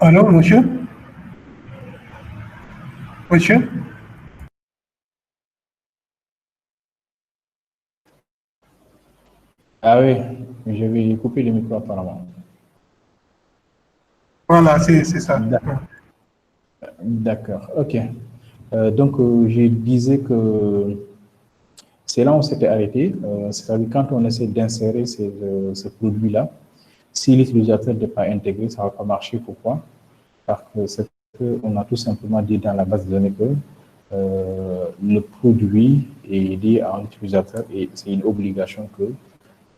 Allô, monsieur? Monsieur? Ah oui, je vais couper le micro apparemment. Voilà, c'est ça. D'accord, ok. Donc, je disais que c'est là où on s'était arrêté. C'est-à-dire quand on essaie d'insérer ces produits-là, si l'utilisateur n'est pas intégré, ça ne va pas marcher. Pourquoi? Parce que c'est qu'on a tout simplement dit dans la base de données que le produit est lié à un utilisateur et c'est une obligation que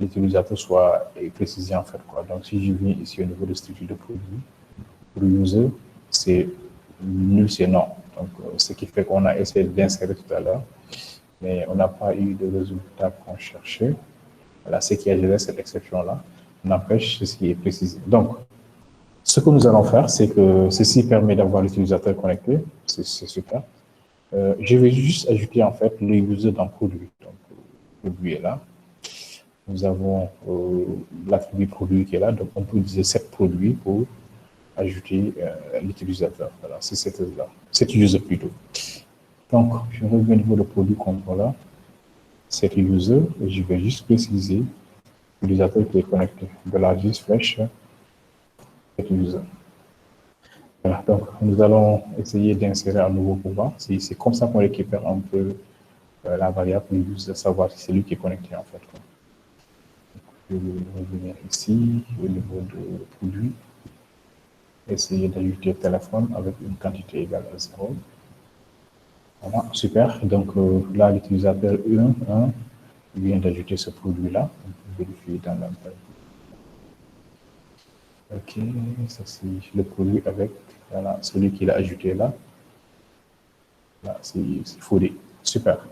l'utilisateur soit précisé en fait, quoi. Donc, si je viens ici au niveau de structure de produit, pour user, c'est nul, c'est non. Donc, ce qui fait qu'on a essayé d'insérer tout à l'heure, mais on n'a pas eu de résultat qu'on cherchait. Voilà, ce qui a géré cette exception-là. N'empêche, ce qui est précisé. Donc, ce que nous allons faire, c'est que ceci permet d'avoir l'utilisateur connecté. C'est super. Je vais juste ajouter en fait le user dans produit. Donc, le produit est là. Nous avons l'attribut produit qui est là. Donc, on peut utiliser cet produit pour ajouter l'utilisateur. Voilà, c'est cette user plutôt. Donc, je reviens au niveau de produit contrôleur, cet user, et je vais juste préciser l'utilisateur qui est connecté. De la vis flèche, cet user. Voilà, donc nous allons essayer d'insérer un nouveau pouvoir. C'est comme ça qu'on récupère un peu la variable user, savoir si c'est lui qui est connecté en fait. Je vais revenir ici au niveau de produit, essayer d'ajouter téléphone avec une quantité égale à 0. Voilà, super. Donc là, l'utilisateur 1 vient d'ajouter ce produit-là. On peut vérifier dans la page. OK, ça c'est le produit avec voilà, celui qu'il a ajouté là. Là, c'est fourré. Super.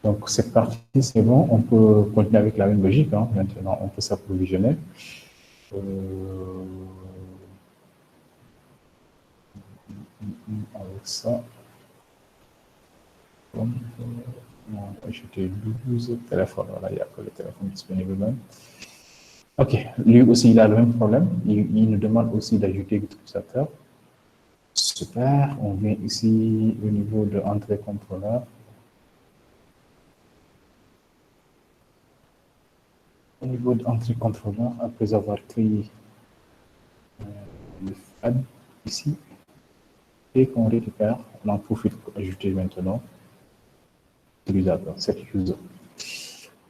Donc cette partie, c'est bon. On peut continuer avec la même logique. Hein. Maintenant, on peut s'approvisionner. Avec ça. On va ajouter 12 téléphones. Voilà, il n'y a pas de téléphone disponible même. OK, lui aussi, il a le même problème. Il nous demande aussi d'ajouter l'utilisateur. Super, on vient ici au niveau de entrée contrôleur. Au niveau de entrée contrôleur, après avoir créé le FAD ici, et qu'on récupère, on en profite pour ajouter maintenant l'utilisateur, cet user.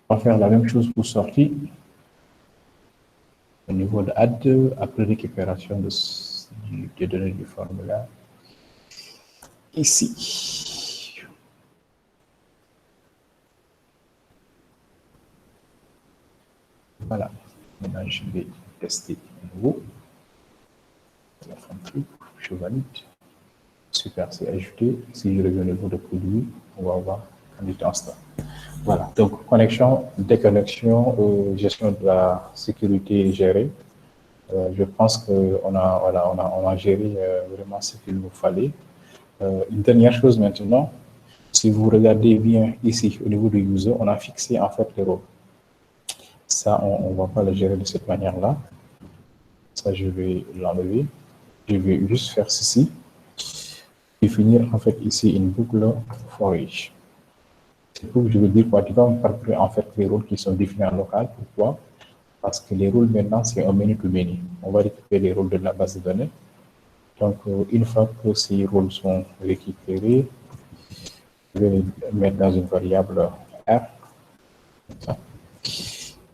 On va faire la même chose pour sortie. Au niveau de add, après récupération des données du formulaire. Ici. Voilà. Maintenant, je vais tester à nouveau. Je valide. Super, c'est ajouté. Si je reviens au niveau de produit, on va voir un instant. Voilà, donc connexion, déconnexion, gestion de la sécurité gérée. Je pense qu'on a, voilà, on a géré vraiment ce qu'il nous fallait. Une dernière chose maintenant, si vous regardez bien ici au niveau du user, on a fixé en fait les rôles. Ça, on ne va pas le gérer de cette manière-là. Ça, je vais l'enlever. Je vais juste faire ceci. Définir en fait ici une boucle for each. C'est pour que je veux dire quoi, tu vas me parcourir en fait les rôles qui sont définis en local. Pourquoi? Parce que les rôles maintenant, c'est un menu to many. On va récupérer les rôles de la base de données. Donc, une fois que ces rôles sont récupérés, je vais les mettre dans une variable R. Ça.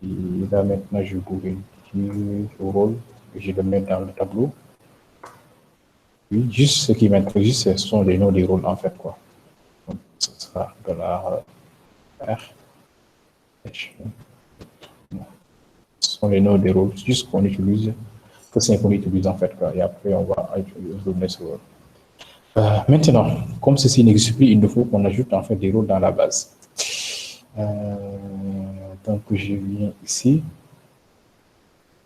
Et là, maintenant, je vais vérifier le rôle et je le mets dans le tableau. Oui, juste ce qui m'intéresse, ce sont les noms des rôles en fait, quoi. Donc, ce sera $R. Ce sont les noms des rôles, juste qu'on utilise, que c'est qu'on utilise en fait, quoi. Et après, on va retourner sur rôle. Maintenant, comme ceci n'existe plus, il nous faut qu'on ajoute en fait des rôles dans la base. Donc, je viens ici.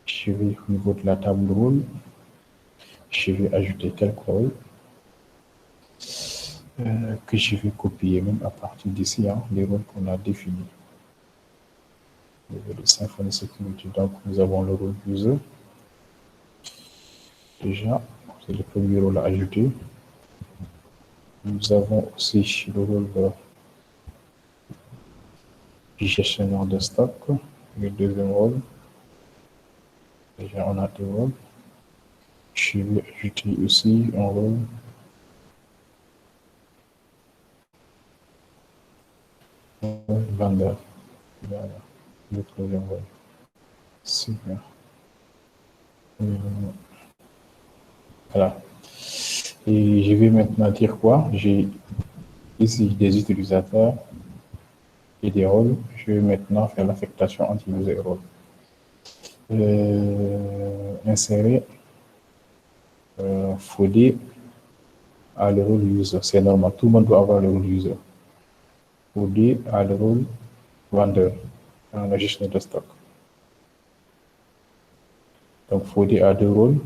Je vais au niveau de la table de rôle. Je vais ajouter quelques rôles que je vais copier même à partir d'ici, hein, les rôles qu'on a définis. Au niveau de Symfony Security, donc nous avons le rôle user. Déjà, c'est le premier rôle à ajouter. Nous avons aussi le rôle du gestionnaire de stock, le deuxième rôle. Déjà, on a deux rôles. Je vais ajouter aussi un rôle vendeur. Voilà, le troisième rôle. Super. Voilà. Et je vais maintenant dire quoi? J'ai ici des utilisateurs et des rôles. Je vais maintenant faire l'affectation entre user et rôle. Insérer Fodé à le rôle user. C'est normal, tout le monde doit avoir le rôle user. Fodé à le rôle vendeur dans la gestion de stock. Donc, Fodé a deux rôles.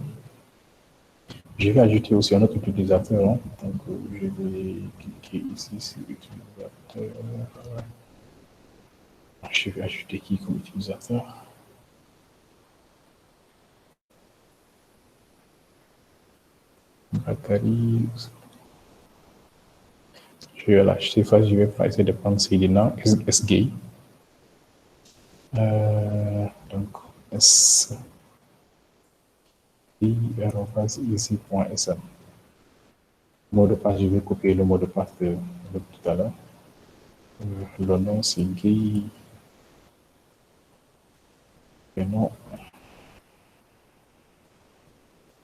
Je vais ajouter aussi un autre utilisateur. Hein. Donc, je vais cliquer ici sur utilisateur. Je vais ajouter qui comme utilisateur? Bakary. Je vais l'acheter. Je vais essayer de prendre Célina SGay. Donc, S. easy.sm. Mot de passe, je vais copier le mot de passe de tout à l'heure. Le nom, c'est Guy. Le nom,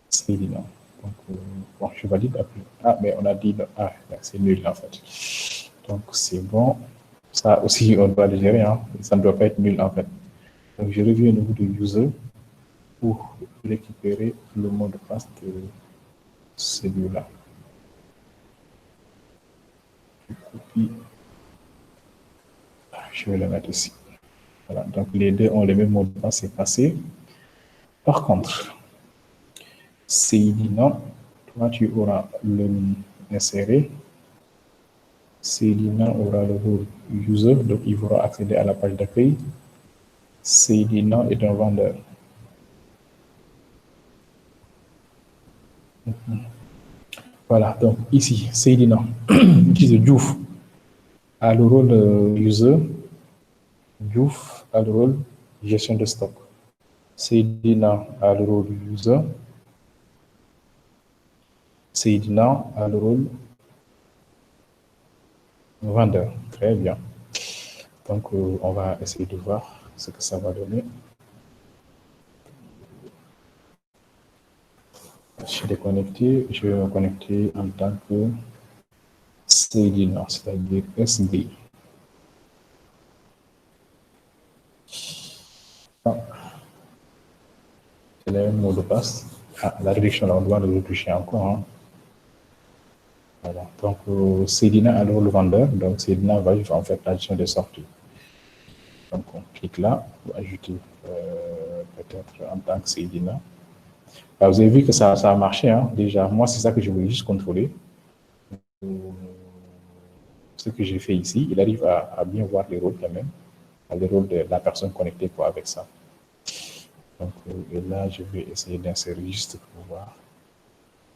c'est Lina. Donc, bon, je valide après. Ah, mais on a dit, ah, c'est nul en fait. Donc, c'est bon. Ça aussi, on doit le gérer. Hein. Ça ne doit pas être nul en fait. Donc, je reviens au niveau de user pour récupérer le mot de passe de celui-là. Je copie. Je vais le mettre ici. Voilà. Donc, les deux ont le même mot de passe, c'est passé. Par contre, Célina, toi, tu auras le inséré. Célina aura le rôle user, donc il pourra accéder à la page d'accueil. Célina est un vendeur. Voilà, donc ici, Célina, utilise Diouf a le rôle user, Diouf a le rôle gestion de stock. Célina a le rôle user, Célina a le rôle vendeur. Très bien. Donc, on va essayer de voir ce que ça va donner. Je suis déconnecté, je vais me connecter en tant que Célina, c'est-à-dire SD. Ah, c'est le même mot de passe. Ah, la réduction, là, on doit le retoucher encore. Hein. Voilà. Donc, Célina a le rôle vendeur, donc Célina va en faire l'addition des sorties. Donc, on clique là pour ajouter peut-être en tant que Célina. Bah, vous avez vu que ça a marché, hein, déjà. Moi, c'est ça que je voulais juste contrôler. Ce que j'ai fait ici, il arrive à bien voir les rôles quand même, les rôles de la personne connectée quoi, avec ça. Donc, et là, je vais essayer d'insérer juste pour voir.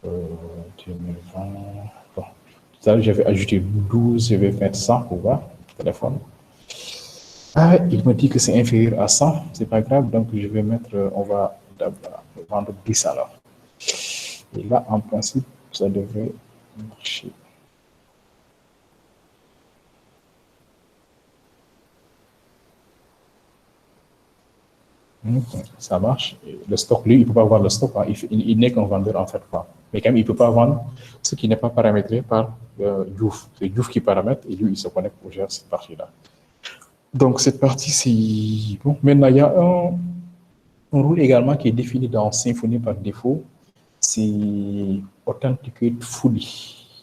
2020. Bon, tout à l'heure, j'avais ajouté 12, je vais mettre 100 pour voir, téléphone. Ah, il me dit que c'est inférieur à 100, c'est pas grave, donc je vais mettre, on va vendre 10 alors. Et là, en principe, ça devrait marcher. Ça marche. Le stock, lui, il ne peut pas vendre le stock. Hein. Il n'est qu'un vendeur en fait. Quoi. Mais quand même, il ne peut pas vendre ce qui n'est pas paramétré par Diouf. C'est Diouf qui paramètre et lui, il se connecte pour gérer cette partie-là. Donc, cette partie, c'est bon. Maintenant, il y a un rôle également qui est défini dans Symfony par défaut. C'est Authenticate Fully.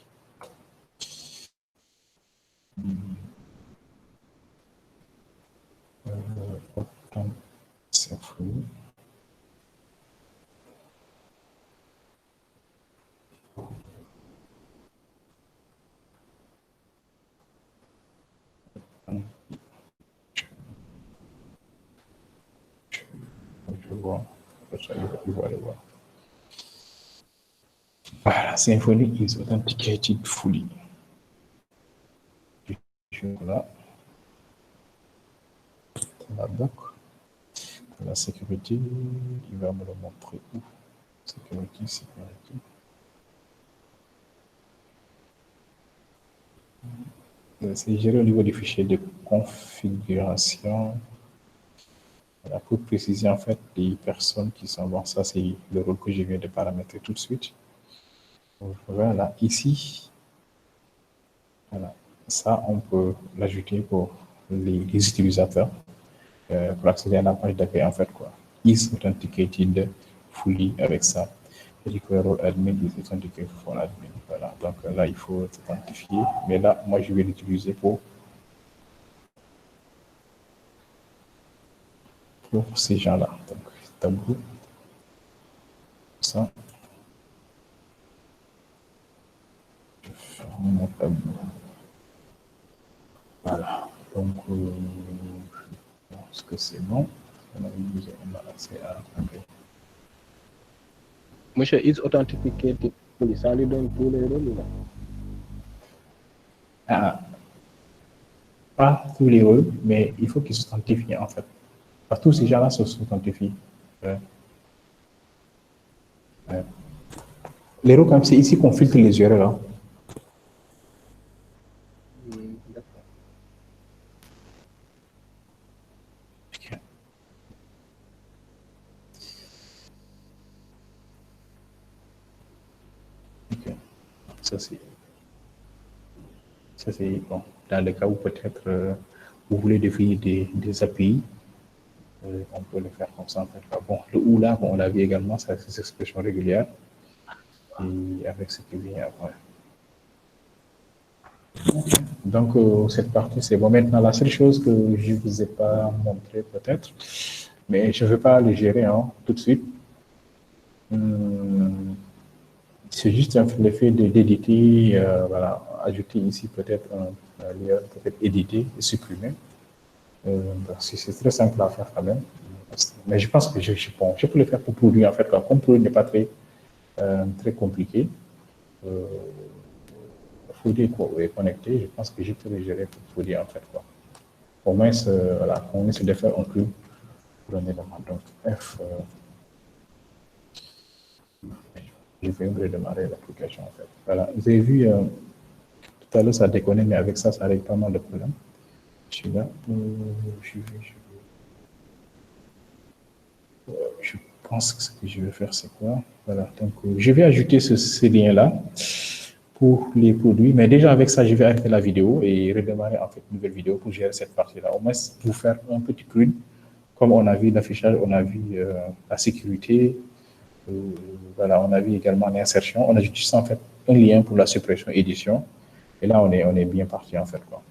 Symfony. Je vois. Je vais aller voir. Symfony is authenticated fully. Là, la doc, la sécurité, il va me le montrer où? Sécurité. C'est géré au niveau du fichier de configuration. Voilà, pour préciser en fait les personnes qui sont bon, ça c'est le rôle que je viens de paramétrer tout de suite. Voilà, ici, voilà, ça on peut l'ajouter pour les utilisateurs pour accéder à la page d'accueil en fait quoi. Is authenticated fully avec ça. Et du rôle admin is authenticated for admin. Voilà, donc là il faut s'authentifier, mais là moi je vais l'utiliser pour ces gens-là. Donc, tableau, ça, je ferme mon tableau. Voilà. Donc, je pense que c'est bon. On a accès à. Okay. Monsieur, is authenticated fully. Ça lui donne tous les rôles là? Ah, pas tous les rôles, mais il faut qu'ils s'authentifient en fait. Parce que tous ces gens-là se s'authentifient. Ouais. Ouais. Les rôles, comme c'est ici qu'on filtre les URL. Là. D'accord. Ok. Ça c'est bon. Dans le cas où peut-être vous voulez définir des API, on peut le faire comme ça en fait. Bon, le ou là, on l'a vu également, c'est des expressions régulières. Et avec ce qui vient après. Donc, cette partie, c'est bon. Maintenant, la seule chose que je ne vous ai pas montré peut-être, mais je ne veux pas le gérer tout de suite. C'est juste le fait d'éditer, voilà, ajouter ici peut-être un lien, peut-être éditer et supprimer. C'est très simple à faire quand même. Mais je pense que bon, je peux le faire pour produit en fait. Comme produit n'est pas très compliqué, Foodie est connecté, je pense que je peux le gérer pour Foodie en fait. Quoi. Au moins, voilà, on essaie de faire un club pour un élément. Donc, F, je vais redémarrer l'application en fait. Voilà, vous avez vu, tout à l'heure ça déconnait, mais avec ça, ça règle pas mal de problèmes. Je suis là, je pense que ce que je vais faire, c'est quoi? Voilà, donc je vais ajouter ces liens-là pour les produits, mais déjà avec ça, je vais arrêter la vidéo et redémarrer en fait une nouvelle vidéo pour gérer cette partie-là. Au moins, pour faire un petit crune, comme on a vu l'affichage, on a vu la sécurité, voilà, on a vu également l'insertion. On a juste en fait un lien pour la suppression édition, et là on est bien parti en fait quoi.